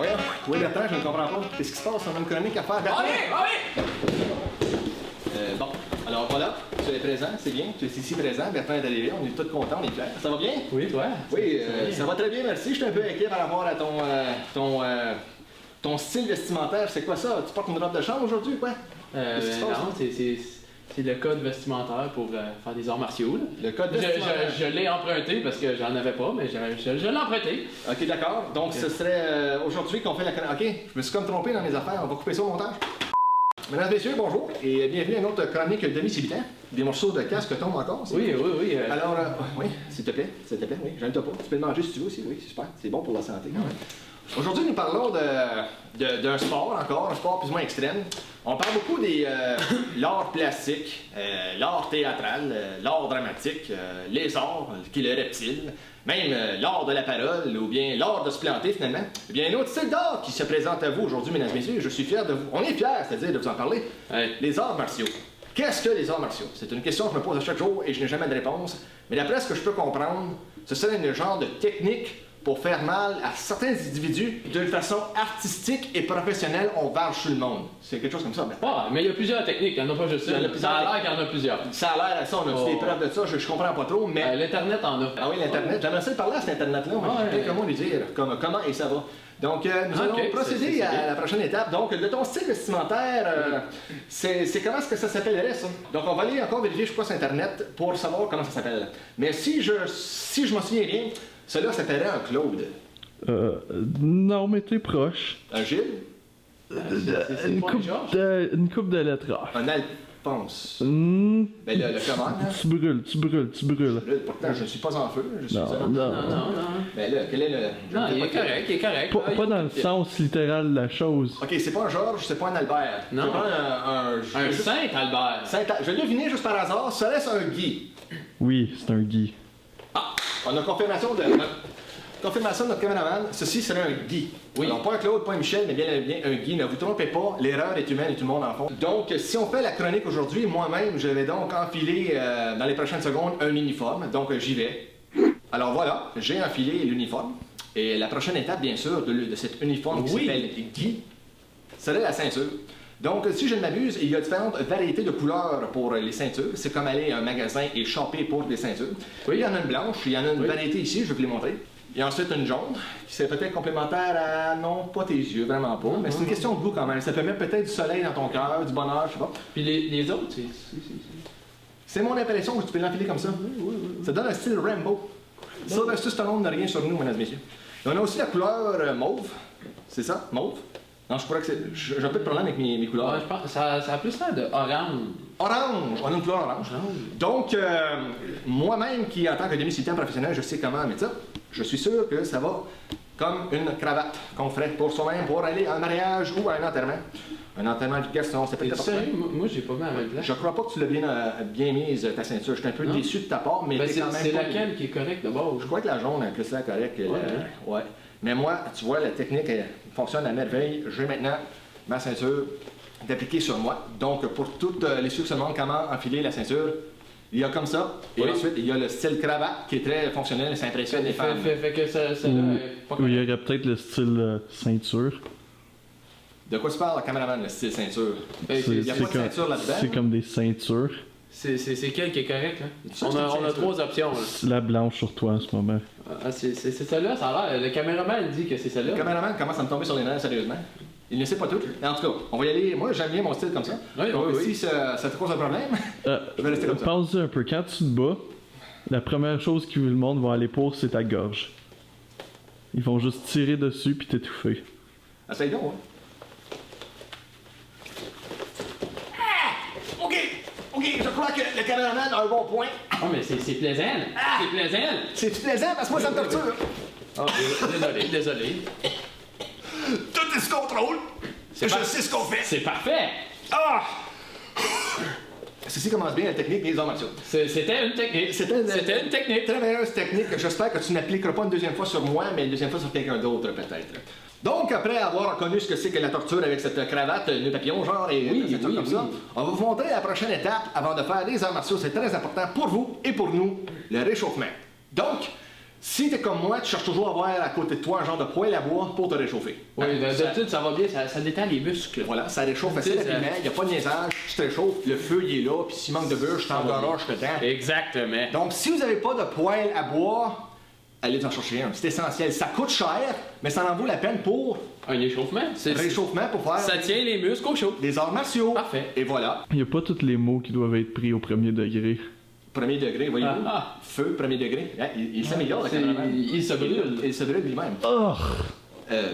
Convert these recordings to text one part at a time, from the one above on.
voyons. Oui, Bertrand, je ne comprends pas. Qu'est-ce qui se passe? On a une chronique à faire. Bertrand! Allez! Bon, alors voilà, tu es présent, c'est bien. Tu es ici présent, Bertrand est arrivé, on est tous contents, on est fiers. Ça va bien? Oui, toi? Oui, ça va très bien, merci. Je suis un peu inquiet par rapport à ton style vestimentaire. C'est quoi ça? Tu portes une robe de chambre aujourd'hui, quoi? Qu'est-ce qui se passe? Non, c'est le code vestimentaire pour faire des arts martiaux. Là. Le code vestimentaire? Je l'ai emprunté parce que j'en avais pas, mais je l'ai emprunté. Ok, d'accord. Donc, ce serait aujourd'hui qu'on fait la... Ok, je me suis comme trompé dans mes affaires. On va couper ça au montage. Mesdames et messieurs, bonjour et bienvenue à une autre chronique demi-civitant. Des morceaux de casque tombent encore. Oui. Alors, oui, s'il te plaît, oui, j'aime pas. Tu peux le manger si tu veux aussi, oui, super. C'est bon pour la santé quand même. Aujourd'hui, nous parlons d'un sport encore, un sport plus ou moins extrême. On parle beaucoup des l'art plastique, l'art théâtral, l'art dramatique, les arts, qui est le reptile, même l'art de la parole ou bien l'art de se planter finalement. Eh bien, un autre style d'art qui se présente à vous aujourd'hui, mesdames et messieurs, je suis fier de vous. On est fiers, c'est-à-dire de vous en parler. Ouais. Les arts martiaux. Qu'est-ce que les arts martiaux? C'est une question que je me pose à chaque jour et je n'ai jamais de réponse. Mais d'après ce que je peux comprendre, ce serait un genre de technique pour faire mal à certains individus d'une façon artistique et professionnelle, on varge sur le monde. C'est quelque chose comme ça. Ah, mais il y a plusieurs techniques, il n'y en a pas juste une. Ça a l'air qu'il y en a plusieurs. Ça a l'air à ça, on a des preuves de ça, je comprends pas trop, mais... L'Internet en a. Ah oui, l'Internet. J'aimerais ça parler à cet Internet-là, mais j'ai quelques mots à lui dire, comment et ça va. Donc, nous allons procéder à la prochaine étape. Donc, de ton style vestimentaire, c'est comment est-ce que ça s'appellerait, ça? Donc, on va aller encore vérifier, je crois, sur Internet pour savoir comment ça s'appelle. Mais si je me souviens bien, celui-là s'appellerait un Claude. Non, mais t'es proche. Un Gilles? Une coupe de lettres A. Un Alphonse. Hmm, Ben, le comment? Hein? tu brûles. Pourtant, je ne suis pas en feu. Je suis Non. Ben là, quel est le... Non, il est correct. Pas dans le sens littéral de la chose. Ok, c'est pas un Georges, c'est pas un Albert. Non. C'est pas Un Saint-Albert. Je vais deviner juste par hasard, serait-ce un Guy? Oui, c'est un Guy. Ah! On a confirmation de notre caméraman, ceci serait un Guy. Oui. Alors, pas un Claude, pas un Michel, mais bien un Guy. Ne vous trompez pas, l'erreur est humaine et tout le monde en fond. Donc, si on fait la chronique aujourd'hui, moi-même, je vais donc enfiler dans les prochaines secondes un uniforme. Donc, j'y vais. Alors voilà, j'ai enfilé l'uniforme. Et la prochaine étape, bien sûr, de cet uniforme qui s'appelle Guy, serait la ceinture. Donc, si je ne m'abuse, il y a différentes variétés de couleurs pour les ceintures. C'est comme aller à un magasin et choper pour des ceintures. Oui, il y en a une blanche, il y en a une variété ici, je vais vous les montrer. Il y a ensuite une jaune, qui c'est peut-être complémentaire à... Non, pas tes yeux, vraiment pas. Mais c'est une question de goût quand même. Ça peut mettre peut-être du soleil dans ton cœur, du bonheur, je sais pas. Puis les autres, C'est mon impression que tu peux l'enfiler comme ça. Oui. Ça donne un style Rambo. Sylvester Stallone n'a rien sur nous, mesdames et messieurs. Et on a aussi la couleur mauve. C'est ça? Mauve? Non, je crois que c'est... J'ai un peu de problème avec mes couleurs. Ouais, je pense que ça a plus l'air de orange. Orange! On a une couleur orange. Donc, moi-même, qui en tant que demi-civitant professionnel, je sais comment mettre ça, je suis sûr que ça va comme une cravate qu'on ferait pour soi-même pour aller à un mariage ou à un enterrement. Un enterrement de Gaston, c'est peut-être sérieux? Moi, j'ai pas mis à même place. Je crois pas que tu l'as bien mise, ta ceinture. Je suis un peu déçu de ta part, mais c'est quand même. C'est laquelle qui est correcte de base? Je crois que la jaune est plus là correcte que ouais. Mais moi, tu vois, la technique elle fonctionne à merveille. J'ai maintenant ma ceinture d'appliquer sur moi. Donc, pour toutes les ceux qui se demandent comment enfiler la ceinture, il y a comme ça. Et ensuite, il y a le style cravate qui est très fonctionnel et ça impressionne les femmes. Fait que ça Ou il y aurait peut-être le style ceinture. De quoi tu parles, le caméraman, le style ceinture? Il n'y a pas de ceinture là-dedans. C'est comme des ceintures. C'est quelle qui est correcte, là? On a trois options, là. C'est la blanche sur toi en ce moment. C'est celle-là, ça a l'air. Le caméraman dit que c'est celle-là. Le caméraman commence à me tomber sur les nerfs, sérieusement. Il ne sait pas tout. Mais en tout cas, on va y aller. Moi, j'aime bien mon style comme ça. Donc, si ça te cause un problème, je vais rester comme ça. Pense-y un peu. Quand tu te bats, la première chose que le monde va aller pour, c'est ta gorge. Ils vont juste tirer dessus puis t'étouffer. Essaye donc, hein. OK, je crois que le caméraman a un bon point. Oh, mais c'est plaisant. C'est plaisant. C'est plaisant parce que moi, ça me torture. Oh, désolé. Tout est sous contrôle. Je sais ce qu'on fait. C'est parfait. Ah! Ceci commence bien la technique des arts martiaux. C'était une technique. C'était une technique. Très meilleure technique. J'espère que tu n'appliqueras pas une deuxième fois sur moi, mais une deuxième fois sur quelqu'un d'autre, peut-être. Donc, après avoir reconnu ce que c'est que la torture avec cette cravate, nœud papillon, genre, et comme ça, on va vous montrer la prochaine étape avant de faire les arts martiaux. C'est très important pour vous et pour nous, le réchauffement. Donc, Si t'es comme moi, tu cherches toujours à avoir à côté de toi un genre de poêle à bois pour te réchauffer. Oui, Hein? d'habitude, ça va bien, ça détend les muscles. Voilà, ça réchauffe Tu sais, assez rapidement, il n'y a pas de niaisage, tu te réchauffes, le feu il est là, puis s'il manque de beurre, je t'engoroche dedans. Exactement. Donc si vous n'avez pas de poêle à bois, allez en chercher un, c'est essentiel. Ça coûte cher, mais ça en vaut la peine pour Un échauffement. réchauffement pour faire Ça tient les muscles au chaud. des arts martiaux. Parfait. Et voilà, Il n'y a pas tous les mots qui doivent être pris au premier degré. premier degré, voyez-vous. Ah. Feu, premier degré. Hein, il s'améliore, le cameraman. Il se brûle. Il se brûle lui-même. Oh!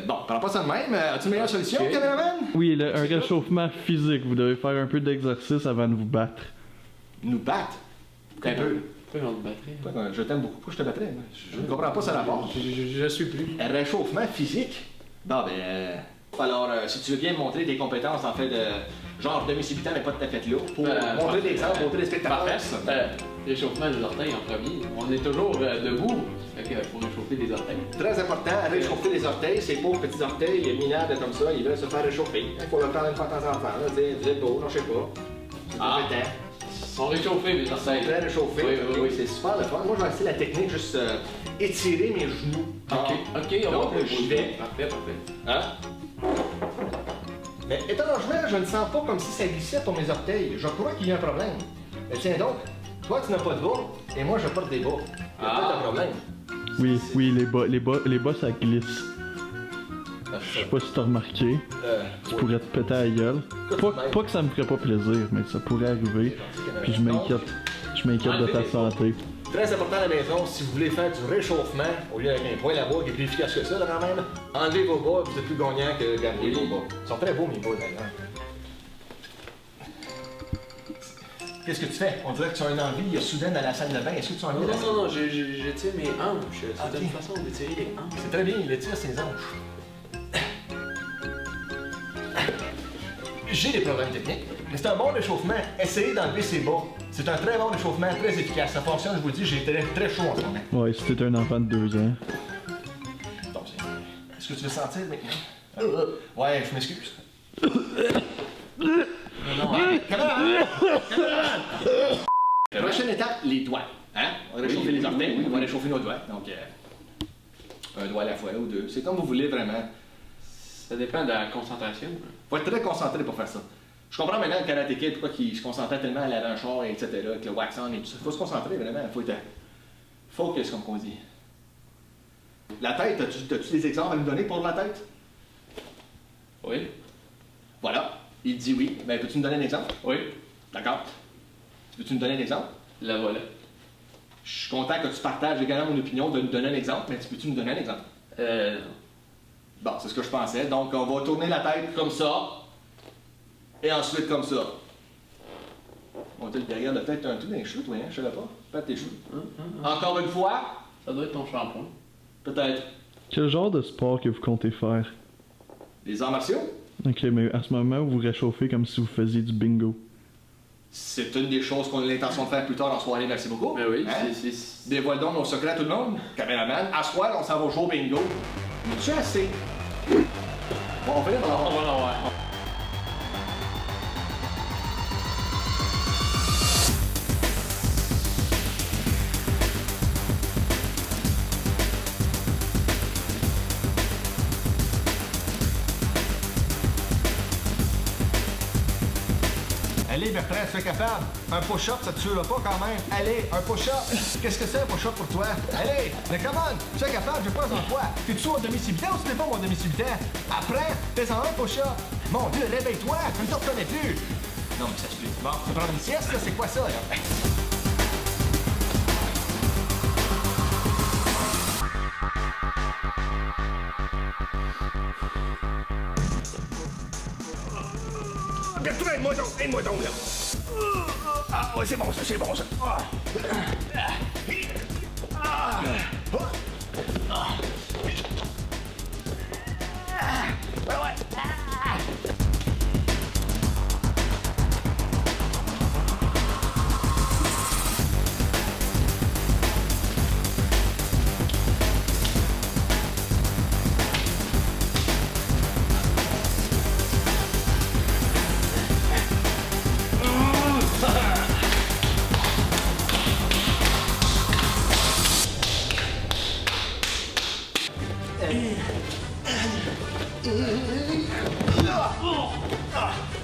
Bon, parlons pas ça de même. As-tu une meilleure solution, Ok. caméraman? Oui, un réchauffement physique. Vous devez faire un peu d'exercice avant de vous battre. Nous battre. Un peu. Pourquoi on te battrait? Je t'aime beaucoup, pourquoi je te battrais? Moi? Je ne comprends pas ça rapport. Je suis plus. Un réchauffement physique? Bon, ben. Alors, si tu veux bien montrer tes compétences en fait de genre demi-civitant, mais pas de tapette là, pour montrer des exemples, montrer des spectacles. Parfait. Réchauffement des orteils en premier. On est toujours debout. Fait que faut réchauffer les orteils. Très important, réchauffer les orteils. Ces pauvres petits orteils minables comme ça, ils veulent se faire réchauffer. Il faut le faire une fois de temps en temps. Là, dire, vous êtes beau, non, je sais pas. C'est Ah. compétent. Ils sont réchauffés, les orteils. Très réchauffé. Oui. C'est super le fun. Moi, je vais essayer la technique, juste étirer mes genoux. Ok, on Donc, va j'y vais. Parfait. Hein? Mais étrangement, je ne sens pas comme si ça glissait pour mes orteils. Je crois qu'il y a un problème. Mais tiens donc, toi tu n'as pas de bas, et moi je porte des bas. Il y a peut-être un problème. Oui, les bas ça glisse. Je sais pas si t'as remarqué. Tu pourrais te péter à la gueule. Pas que ça me ferait pas plaisir, mais ça pourrait arriver. Puis je m'inquiète de ta santé. Très important à la maison, si vous voulez faire du réchauffement, au lieu avec un poêle à bois qui est plus efficace que ça, là, quand même, enlevez vos bas, vous êtes plus gagnant que garder vos bas. Ils sont très beaux, mes bas, d'ailleurs. Qu'est-ce que tu fais? On dirait que tu as une envie soudaine à la salle de bain. Est-ce que tu as envie de la Non, j'étire mes hanches. C'est Ok. une façon d'étirer les hanches. C'est très bien, il étire ses hanches. J'ai des problèmes techniques, mais c'est un bon réchauffement. Essayez d'enlever ses bas. C'est un très bon réchauffement, très efficace. Ça fonctionne, je vous le dis, j'ai très chaud en ce moment. Ouais, si t'es un enfant de 2 ans. Donc, est-ce que tu veux sentir maintenant? Ouais, je m'excuse. Non, prochaine étape, les doigts. Hein? On va réchauffer les orteils, oui, on va réchauffer nos doigts. Donc, un doigt à la fois ou deux. C'est comme vous voulez vraiment. Ça dépend de la concentration. Faut être très concentré pour faire ça. Je comprends maintenant le Karate Kid, pourquoi il se concentrait tellement à l'avant-char, etc., avec le wax on et tout ça. Faut se concentrer vraiment, faut être focus, comme on dit. La tête, as-tu des exemples à nous donner pour la tête? Oui. Voilà, il dit oui. Ben, peux-tu nous donner un exemple? Oui. D'accord. Peux-tu nous donner un exemple? La voilà. Je suis content que tu partages également mon opinion de nous donner un exemple, mais peux-tu nous donner un exemple? Bon, c'est ce que je pensais. Donc, on va tourner la tête comme ça. Et ensuite comme ça. Monter le derrière de la tête, t'as un tout dans les cheveux, toi, hein? Je savais pas. Pas tes cheveux. Encore une fois, Ça doit être ton shampoing. peut-être Quel genre de sport que vous comptez faire? les arts martiaux. Ok, mais à ce moment, vous réchauffez comme si vous faisiez du bingo. C'est une des choses qu'on a l'intention de faire plus tard en soirée, merci beaucoup. Mais oui, Hein? c'est... Dévoile donc nos secrets à tout le monde. Caméraman, à soir, on s'en va jouer au bingo. Mais tu assez? Bon, on va aller dans la On va l'avoir. Allez, Bertrand, tu es capable. Un push-up, ça te tuera pas quand même. Allez, un push-up. Qu'est-ce que c'est un push-up pour toi? Allez, mais come on, tu es capable, je pense en toi. T'es-tu mon demi-civitant ou tu n'es pas mon demi-civitant? Après, fais-en un push-up. Mon Dieu, réveille-toi, tu ne te reconnais plus. Non, mais ça se fait. Bon, tu prends une sieste, là, c'est quoi ça, là? Bertrand, aide-moi donc, là. Ah, ouais, c'est bon, ça, c'est bon, ça. Ah. Ah. Ah. Ouais, ouais. Ah.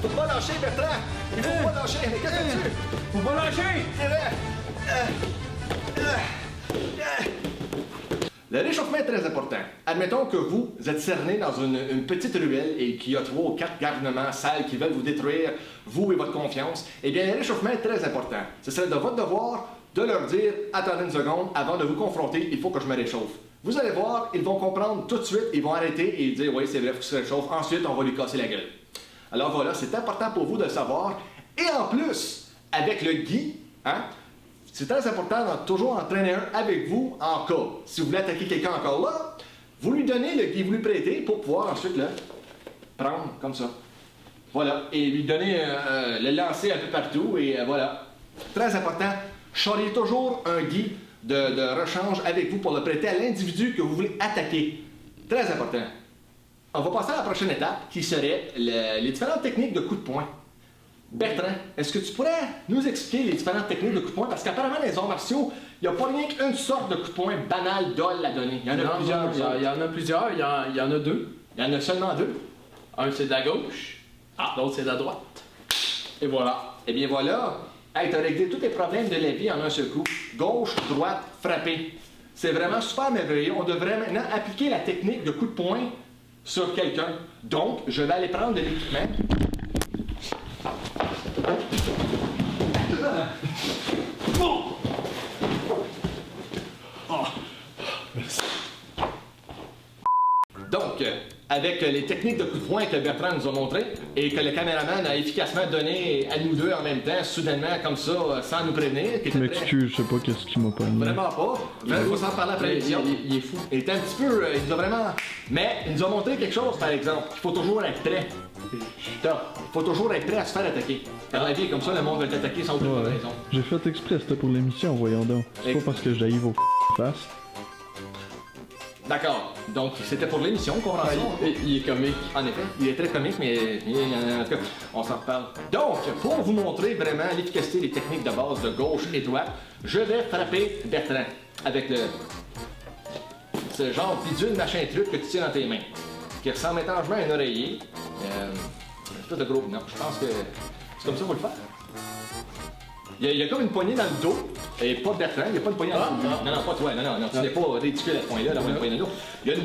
Faut pas lâcher, Bertrand! Il faut pas lâcher! Mais qu'est-ce que tu veux? Faut pas lâcher! Le réchauffement est très important. Admettons que vous êtes cerné dans une petite ruelle et qu'il y a 3 ou 4 garnements sales qui veulent vous détruire, vous et votre confiance. Eh bien, le réchauffement est très important. Ce serait de votre devoir de leur dire « Attendez une seconde, avant de vous confronter, il faut que je me réchauffe. » Vous allez voir, ils vont comprendre tout de suite, ils vont arrêter et dire « Oui, c'est vrai, il faut qu'il se réchauffe. » Ensuite, on va lui casser la gueule. Alors voilà, c'est important pour vous de le savoir. Et en plus, avec le gui, hein, c'est très important de toujours en traîner un avec vous en cas. Si vous voulez attaquer quelqu'un encore là, vous lui donnez le gui, vous lui prêtez pour pouvoir ensuite le prendre comme ça. Voilà. Et lui donner, le lancer un peu partout et voilà. Très important, charriez toujours un gui de rechange avec vous pour le prêter à l'individu que vous voulez attaquer. Très important. On va passer à la prochaine étape qui serait les différentes techniques de coups de poing. Bertrand, est-ce que tu pourrais nous expliquer les différentes techniques de coups de poing? Parce qu'apparemment, les arts martiaux, il n'y a pas rien qu'une sorte de coup de poing banal, dole à donner. Il y en a plusieurs. Il y en a plusieurs, il y en a 2. Il y en a seulement 2. Un c'est de la gauche, l'autre c'est de la droite. Et voilà. Eh bien voilà. Hey, t'as réglé tous tes problèmes de la vie en un seul coup. Gauche, droite, frapper. C'est vraiment super merveilleux. On devrait maintenant appliquer la technique de coup de poing sur quelqu'un. Donc, je vais aller prendre de l'équipement. Donc, avec les techniques de coup de poing que Bertrand nous a montrées et que le caméraman a efficacement donné à nous deux en même temps, soudainement, comme ça, sans nous prévenir. Je m'excuse, je sais pas qu'est-ce qui m'a pas mis. Vraiment pas. Il faut s'en parler après l'émission. Il est fou. Il était un petit peu. Il nous a vraiment. Mais il nous a montré quelque chose, par exemple. Il faut toujours être prêt. Il faut toujours être prêt à se faire attaquer. Dans la vie, comme ça, le monde va t'attaquer sans aucune raison. J'ai fait exprès, c'était pour l'émission, voyons donc. C'est pas parce que j'arrive vos face. D'accord. Donc, c'était pour l'émission qu'on rend ça. Il est comique. En effet, il est très comique, mais en tout cas, on s'en reparle. Donc, pour vous montrer vraiment l'efficacité des techniques de base de gauche et droite, je vais frapper Bertrand avec ce genre bidule machin truc que tu tiens dans tes mains, qui ressemble étrangement à un oreiller. Tout de gros. Non, je pense que c'est comme ça qu'il faut le faire. Il y a comme une poignée dans le dos, et pas Bertrand, il n'y a pas une poignée dans le dos. Non, pas toi, non, tu n'es pas ridicule à ce point-là, d'avoir une poignée dans le dos. Il y a deux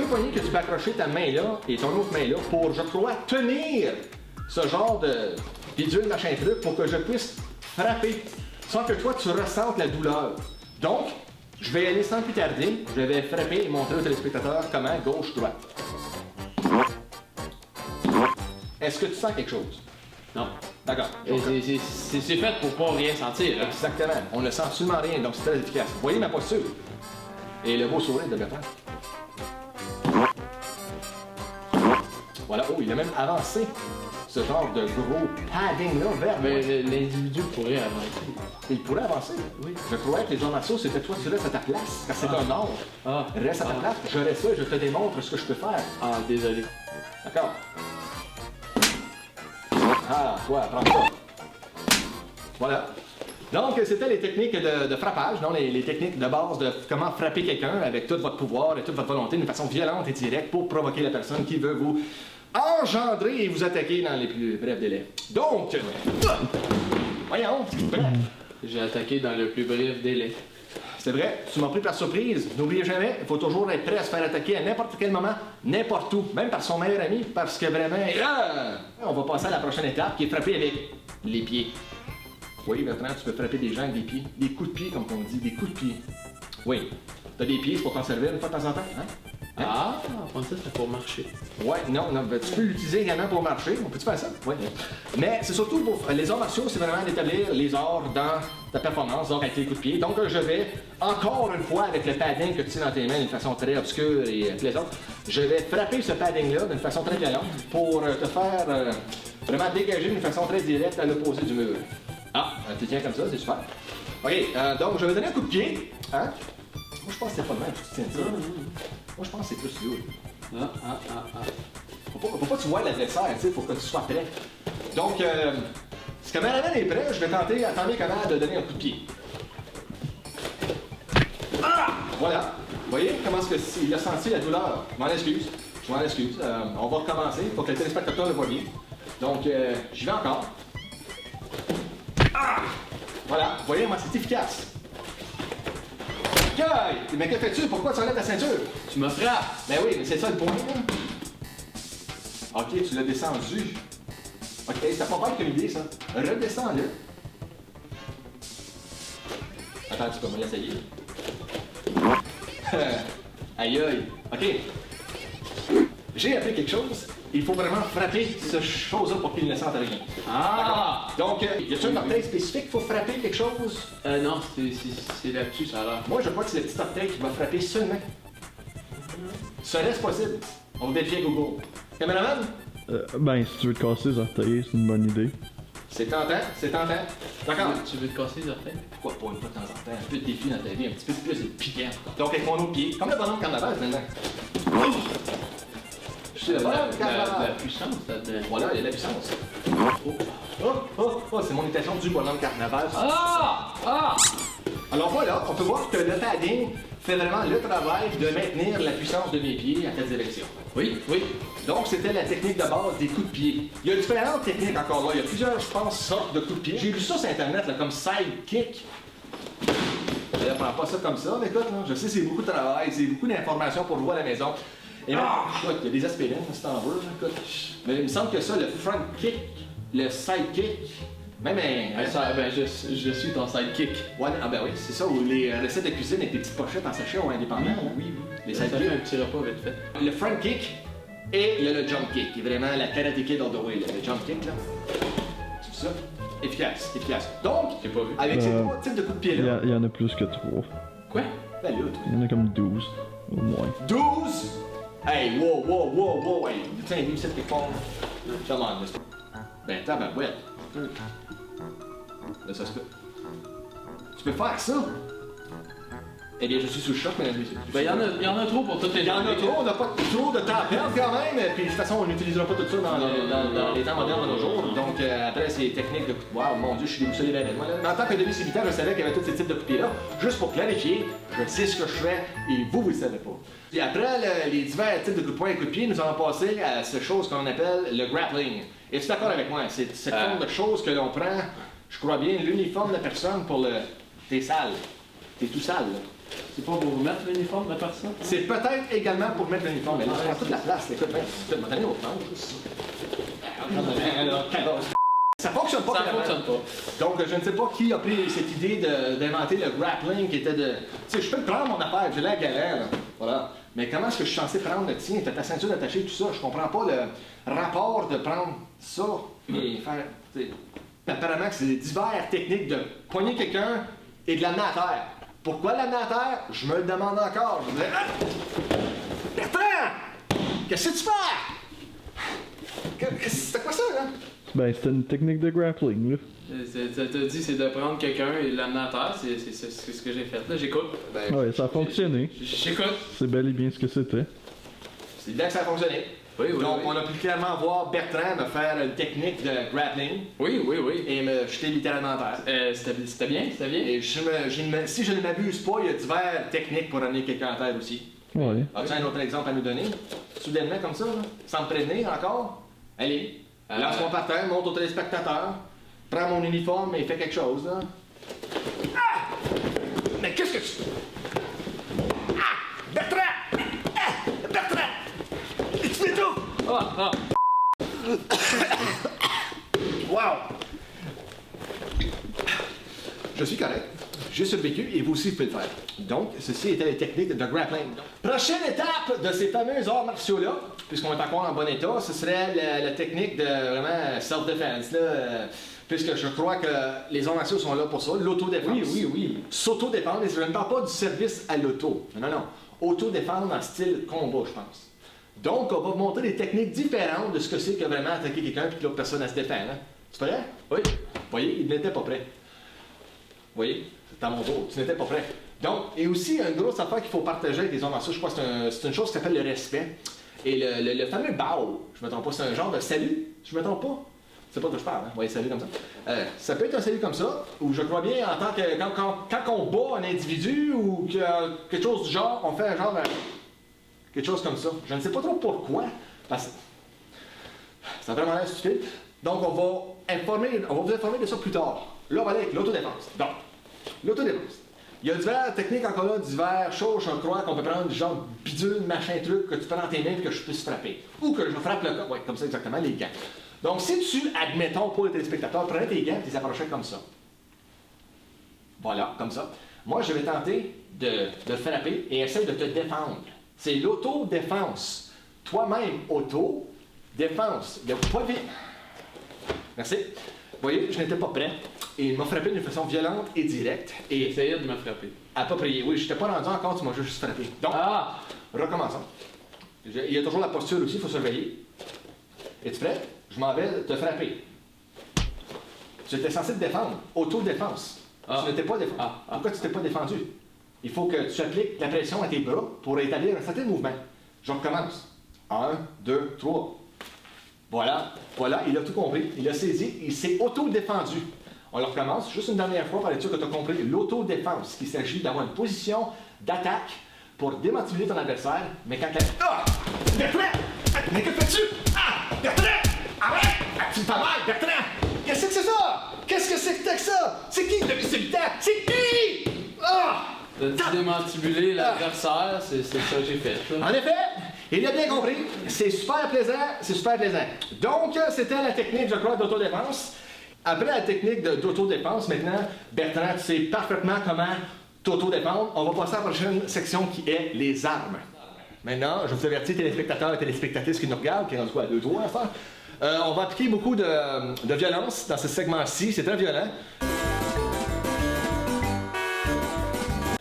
poignées que tu peux accrocher ta main là et ton autre main là pour, je crois, tenir ce genre de bidule machin truc pour que je puisse frapper sans que toi tu ressentes la douleur. Donc, je vais y aller sans plus tarder, je vais frapper et montrer aux téléspectateurs comment gauche-droite. Est-ce que tu sens quelque chose? Non. D'accord. C'est fait pour pas rien sentir. Hein? Exactement. On ne sent absolument rien, donc c'est très efficace. Vous voyez ma posture? Et le beau sourire de Bertrand. Voilà. Oh, il a même avancé ce genre de gros padding-là vers moi. Mais l'individu pourrait avancer. Il pourrait avancer? Oui. Je croyais que les arts martiaux, c'était toi, tu restes à ta place, car c'est un art. Reste à ta place, je reste là et je te démontre ce que je peux faire. Ah, désolé. D'accord. Ah, toi, prends ça. Voilà. Donc, c'était les techniques de frappage, non, les techniques de base de comment frapper quelqu'un avec tout votre pouvoir et toute votre volonté d'une façon violente et directe pour provoquer la personne qui veut vous engendrer et vous attaquer dans les plus brefs délais. Donc, voyons, bref. J'ai attaqué dans le plus bref délai. C'est vrai, tu m'as pris par surprise. N'oubliez jamais, il faut toujours être prêt à se faire attaquer à n'importe quel moment, n'importe où, même par son meilleur ami, parce que vraiment... on va passer à la prochaine étape, qui est frapper avec les pieds. Oui, Bertrand, tu peux frapper des gens avec des pieds. Des coups de pied, comme on dit, des coups de pied. Oui. T'as des pieds, c'est pour t'en servir une fois de temps en temps, hein? Ah, je pensais que c'était pour marcher. Ouais, non, ben, tu peux l'utiliser également pour marcher. On peut-tu faire ça? Oui. Mais c'est surtout pour les arts martiaux, c'est vraiment d'établir les arts dans ta performance, donc avec les coups de pied. Donc je vais, encore une fois, avec le padding que tu tiens dans tes mains d'une façon très obscure et plaisante, je vais frapper ce padding-là d'une façon très violente pour te faire vraiment dégager d'une façon très directe à l'opposé du mur. Ah, tu tiens comme ça, c'est super. OK, donc je vais donner un coup de pied. Hein? Moi, je pense que c'est pas le même que tu tiens ça. Moi, je pense que c'est plus lourd. Faut pas que tu vois l'adversaire, tu sais, faut que tu sois prêt. Donc, si le caméraman est prêt, je vais tenter, attendez comment de donner un coup de pied. Ah! Voilà. voyez comment est-ce qu'il a senti la douleur? Je m'en excuse. Je m'en excuse. On va recommencer pour que le téléspectateur le voit bien. Donc, j'y vais encore. Ah! Voilà, vous voyez, moi, c'est efficace. Aïe! Mais que fais-tu? Pourquoi tu enlèves ta ceinture? Tu me frappes! Ben oui, mais c'est ça le point, là. Ok, tu l'as descendu. Ok, c'était pas mal comme idée, ça. Redescends-le. Attends, tu peux me l'essayer. Aïe aïe. Ok. J'ai appris quelque chose. Il faut vraiment frapper ce chose-là pour qu'il ne sente rien. Ah! Donc, y a-t-il un orteil spécifique qu'il faut frapper quelque chose? Non, c'est là-dessus, ça a l'air. Moi, je crois que c'est le petit orteil qui va frapper seulement. Serait-ce possible? On va vérifier Google. Caméraman? Ben, si tu veux te casser les orteils, c'est une bonne idée. C'est tentant, c'est tentant. D'accord. Tu veux te casser les orteils? Pourquoi pas une fois de temps en temps? Un peu de défi dans ta vie, un petit peu plus de piquant. Donc, avec mon autre pied, comme le bonhomme carnaval maintenant. C'est le bonhomme la carnaval. puissance, là-dedans. Voilà, il y a de la puissance. C'est mon imitation du bonhomme carnaval. Ah! Ah! Alors voilà, on peut voir que le padding fait vraiment le travail de maintenir la puissance de mes pieds à ta direction. Oui, oui. Donc, c'était la technique de base des coups de pied. Il y a différentes techniques encore là. Il y a plusieurs, je pense, sortes de coups de pied. J'ai lu ça sur Internet, là, comme sidekick. Je prends pas ça comme ça, mais écoute, là, je sais c'est beaucoup de travail, c'est beaucoup d'informations pour vous à la maison. Et même, écoute, il y a des aspirines, si t'en veux, écoute. Mais il me semble que ça, le front kick, le sidekick, même Ben, je suis ton sidekick. Ouais, ah ben oui, c'est ça, ou les recettes de cuisine avec des petites pochettes en sachet ou indépendants. Là. Oui, oui. Les Ça sidekicks. fait un petit repas vite fait. Le front kick et le jump kick, qui est vraiment la karate kid all the way, là. Le jump kick, là. C'est ça? Efficace, efficace. Donc, J'ai pas vu. avec ces trois types de coups de pied-là, Il y en a plus que 3. Quoi? ben là, toi. Il y en a comme 12, au moins. 12! Hey, wow, hey, tiens, lui, c'est quelque part. Come on, monsieur. Ben, tabarouette. Là, ça se peut. Tu peux faire ça? Eh bien, je suis sous le choc, mesdames et messieurs. Ben, il y en a trop pour toutes les Il y en a trop, on n'a pas trop de temps à perdre quand même. Puis de toute façon, on n'utilisera pas tout ça dans les temps modernes de nos jours. Donc après, ces techniques de coups de wow, mon Dieu, je suis déboussolé la moi, là. Mais en tant que demi-civitaire, je savais qu'il y avait tous ces types de coups de pied-là. Juste pour clarifier, je sais ce que je fais et vous ne le savez pas. Et après les divers types de coups de poing et coups de pied, nous allons passer à cette chose qu'on appelle le grappling. Es-tu d'accord avec moi? C'est cette forme de chose que l'on prend, je crois bien, l'uniforme de personne pour le... T'es sale. T'es tout sale, là. C'est pas pour mettre l'uniforme de la personne? C'est peut-être également pour mettre l'uniforme, mais là, je prends toute la place. Écoute, ben, m'en donner au temps. Ça fonctionne pas. Ça fonctionne pas. Donc, je ne sais pas qui a pris cette idée d'inventer le grappling qui était de... Tu sais, je peux prendre mon affaire, j'ai la galère, là. Voilà. Mais comment est-ce que je suis censé prendre le tien? T'as ta ceinture attachée, tout ça. Je comprends pas le rapport de prendre ça et faire... T'sais. Apparemment que c'est des divers techniques de poigner quelqu'un et de l'amener à terre. Pourquoi l'amener à terre? Je me le demande encore. Je me disais, Bertrand! Qu'est-ce que tu fais? C'était quoi ça, là? Ben, c'était une technique de grappling, là. T'as dit c'est de prendre quelqu'un et l'amener à terre, c'est ce que j'ai fait. Là, j'écoute. Ben, Ouais, ça a fonctionné. J'écoute. C'est bel et bien ce que c'était. c'est bien que ça a fonctionné. Oui, oui, Donc, oui. on a pu clairement voir Bertrand me faire une technique de grappling Oui, oui, oui. et me jeter littéralement à terre. C'était bien, c'était bien. Et si je ne m'abuse pas, il y a divers techniques pour amener quelqu'un à terre aussi. Ouais. As-tu un autre exemple à nous donner? Soudainement comme ça, là? Sans me prévenir encore? Allez, lance-moi par terre, monte au téléspectateur, prends mon uniforme et fais quelque chose, là. Ah! Mais qu'est-ce que tu... Ah! Bertrand! Ah! Bertrand! Tu fais tout! Ah! Wow! Je suis correct. J'ai survécu et vous aussi vous pouvez le faire. Donc, ceci était les techniques de grappling. Prochaine étape de ces fameux arts martiaux-là, puisqu'on est encore en bon état, ce serait la technique de vraiment self-defense. Puisque je crois que les arts martiaux sont là pour ça, l'autodéfense. Oui. S'autodéfendre, et je ne parle pas du service à l'auto. Non. Autodéfendre en style combat, je pense. Donc, on va vous montrer des techniques différentes de ce que c'est que vraiment attaquer quelqu'un et que l'autre personne à se défendre. Hein? Tu prêt? Oui. Vous voyez, il n'était pas prêt. Vous voyez? C'est à mon tour. Tu n'étais pas prêt. Donc, et aussi, une grosse affaire qu'il faut partager avec les arts martiaux, je crois que c'est une chose qui s'appelle le respect. Et le fameux bow, je me trompe pas, c'est un genre de salut, je me trompe pas. C'est pas de quoi je parle, hein? On va essayer comme ça. Ça peut être un salut comme ça, où je crois bien en tant que quand on bat un individu ou que, quelque chose du genre, on fait un genre quelque chose comme ça. Je ne sais pas trop pourquoi, parce que ça a vraiment l'air stupide. Donc on va vous informer de ça plus tard. Là, on va aller avec l'autodéfense. Donc, l'autodéfense. Il y a divers techniques encore là, divers choses, je crois, qu'on peut prendre, genre bidule, machin, truc, que tu prends dans tes mains et que je puisse frapper. Ou que je frappe le corps. Oui, comme ça exactement, les gants. Donc, si tu, admettons, pour les téléspectateurs, prenais tes gants et tu les approchais comme ça. Voilà, comme ça. Moi, je vais tenter de frapper et essayer de te défendre. C'est l'autodéfense. Toi-même, auto-défense. Il n'y a pas vite. Merci. Vous voyez, je n'étais pas prêt. Et il m'a frappé d'une façon violente et directe. Et essayait de me frapper. Approprié. Oui, je n'étais pas rendu encore, tu m'as juste frappé. Donc, recommençons. Il y a toujours la posture aussi, il faut surveiller. Es-tu prêt? Je m'en vais te frapper. Tu étais censé te défendre. Autodéfense. Tu n'étais pas défendu. Pourquoi tu t'es pas défendu? Il faut que tu appliques la pression à tes bras pour établir un certain mouvement. Je recommence. 1, 2, 3. Voilà, il a tout compris. Il a saisi, il s'est auto-défendu. On le recommence juste une dernière fois pour être sûr que tu as compris l'autodéfense. Il s'agit d'avoir une position d'attaque pour démotiver ton adversaire, mais quand Bertrand! Mais que fais-tu? Bertrand! Arrête! Tu me fais mal, Bertrand! Qu'est-ce que c'est ça? Qu'est-ce que c'est que ça? C'est qui le vice-habitant? C'est qui? De démantibuler l'adversaire, c'est ça que j'ai fait. Là. En effet, il a bien compris. C'est super plaisant, c'est super plaisant. Donc, c'était la technique, je crois, d'autodéfense. Après la technique d'autodéfense, maintenant, Bertrand, tu sais parfaitement comment t'autodéfendre. On va passer à la prochaine section qui est les armes. Maintenant, je vous avertis, téléspectateurs et téléspectatrices qui nous regardent, qui est rendu quoi, 2-3 à faire. On va appliquer beaucoup de violence dans ce segment-ci. C'est très violent.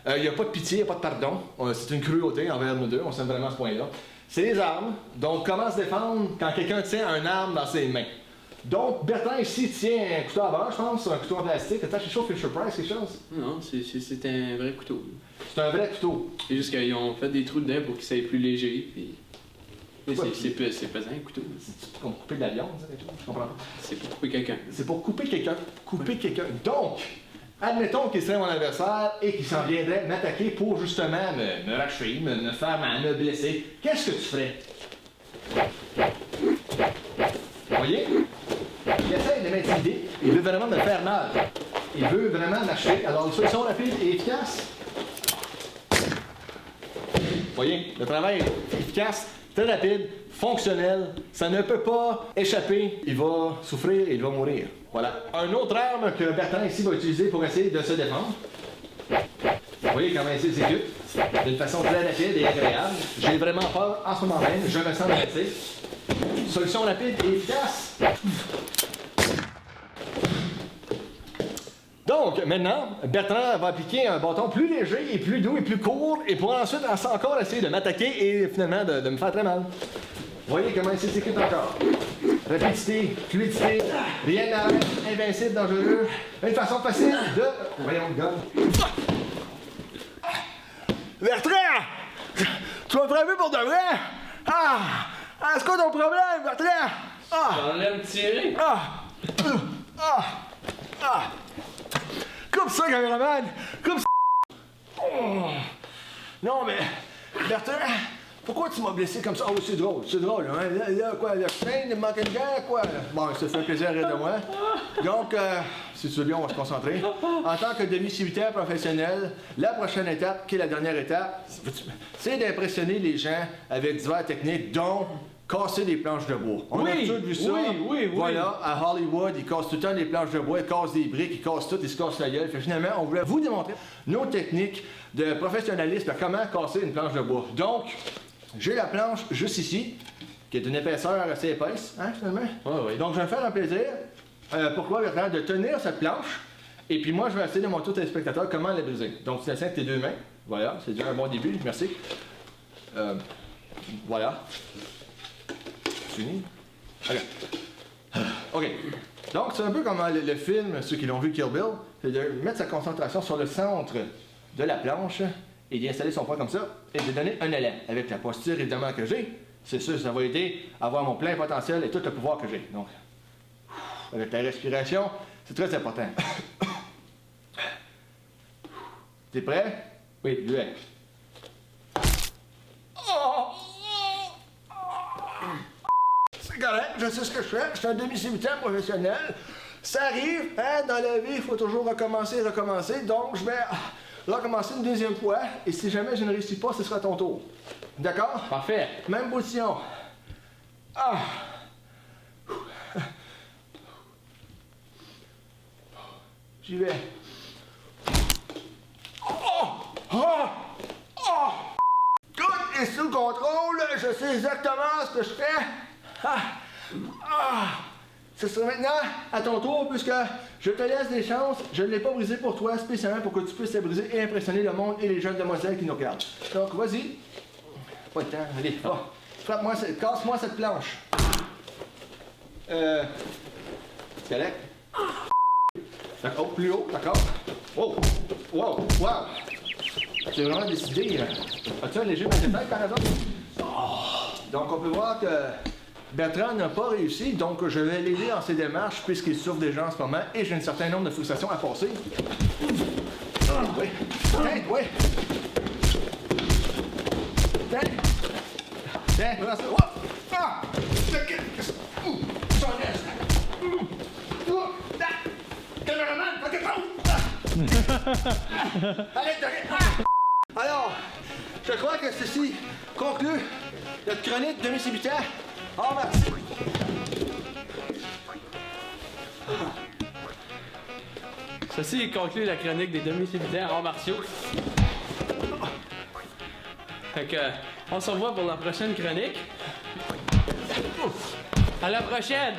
Il n'y a pas de pitié, il n'y a pas de pardon. C'est une cruauté envers nous deux, on s'aime vraiment à ce point-là. C'est les armes. Donc, comment se défendre quand quelqu'un tient une arme dans ses mains? Donc, Bertrand ici tient un couteau à beurre, je pense, un couteau en plastique. Attends, c'est chaud, Fisher Price, quelque chose? Non, c'est un vrai couteau. C'est un vrai couteau. C'est juste qu'ils ont fait des trous dedans pour qu'il soit plus léger. Puis... C'est pesant, un couteau. C'est pour couper de la viande, ça, je comprends pas. C'est pour couper quelqu'un. C'est pour couper quelqu'un. Couper quelqu'un. Donc, admettons qu'il serait mon adversaire et qu'il s'en viendrait m'attaquer pour justement me racheter, me faire mal, me blesser. Qu'est-ce que tu ferais? Vous voyez? Il essaie de m'intimider. Il veut vraiment me faire mal. Il veut vraiment m'acheter. Alors, une solution rapide et efficace. Vous voyez? Le travail est efficace, très rapide, fonctionnel. Ça ne peut pas échapper. Il va souffrir et il va mourir. Voilà. Un autre arme que Bertrand ici va utiliser pour essayer de se défendre. Vous voyez comment il s'exécute d'une façon très rapide et agréable. J'ai vraiment peur en ce moment même. Je me sens menacé. Solution rapide et efficace. Donc, maintenant, Bertrand va appliquer un bâton plus léger et plus doux et plus court et pour ensuite encore essayer de m'attaquer et finalement de me faire très mal. Vous voyez comment il s'exécute encore. Rapidité, fluidité, rien d'arrêt, invincible, dangereux. Une façon facile de... Voyons le gars. Bertrand! Tu vas me frapper pour de vrai? C'est quoi ton problème, Bertrand? J'en aime tirer. Comme ça, caméraman! Comme ça! Non, mais... Bertrand, pourquoi tu m'as blessé comme ça? Oh, c'est drôle, hein? Là, quoi, le chemin, il me manque une guerre, quoi? Bon, ça fait plaisir de moi. Donc, si tu veux bien, on va se concentrer. En tant que demi-civitaire professionnel, la prochaine étape, qui est la dernière étape, c'est d'impressionner les gens avec diverses techniques, dont casser des planches de bois. On a tous vu ça. Oui. Voilà, à Hollywood, ils cassent tout le temps des planches de bois, ils cassent des briques, ils cassent tout, ils se cassent la gueule. Fait, finalement, on voulait vous démontrer nos techniques de professionnalisme, comment casser une planche de bois. Donc, j'ai la planche juste ici, qui est d'une épaisseur assez épaisse, hein, finalement. Oui. Donc, je vais me faire un plaisir. Pourquoi, Bertrand, de tenir cette planche, et puis moi, je vais essayer de montrer aux téléspectateurs comment la briser. Donc, tu la tiens avec tes deux mains. Voilà, c'est déjà un bon début, merci. Voilà. Fini? OK. Donc, c'est un peu comme le film, ceux qui l'ont vu, Kill Bill, c'est de mettre sa concentration sur le centre de la planche et d'y installer son poing comme ça et de donner un élan. Avec la posture, évidemment, que j'ai, c'est sûr, ça va aider à avoir mon plein potentiel et tout le pouvoir que j'ai. Donc, avec ta respiration, c'est très important. T'es prêt? Oui. Lui. C'est correct, je sais ce que je fais. Je suis un demi-cimetière professionnel. Ça arrive, hein, dans la vie, il faut toujours recommencer. Donc, je vais recommencer une deuxième fois. Et si jamais je ne réussis pas, ce sera ton tour. D'accord? Parfait. Même position. Ah. J'y vais. Tout est sous contrôle. Je sais exactement ce que je fais. Ce sera maintenant à ton tour, puisque je te laisse des chances. Je ne l'ai pas brisé pour toi, spécialement pour que tu puisses la briser et impressionner le monde et les jeunes demoiselles qui nous regardent. Donc, vas-y. Pas de temps. Allez, va. Frappe-moi, casse-moi cette planche. C'est correct? D'accord, plus haut, d'accord? Oh! Wow! Wow! Tu as vraiment décidé. As-tu un léger mal de tête par hasard? Donc, on peut voir que Bertrand n'a pas réussi, donc je vais l'aider dans ses démarches puisqu'il souffre déjà en ce moment et j'ai un certain nombre de frustrations à passer. Oui. Oui. Tiens, voilà ça. Ah! Caméraman, pas quelque chose! Arrête de rire! Alors, je crois que ceci conclut notre chronique de demi-cimetière. Au revoir. Ceci conclut la chronique des demi-cimetières arts martiaux. Fait que, on se revoit pour la prochaine chronique. À la prochaine!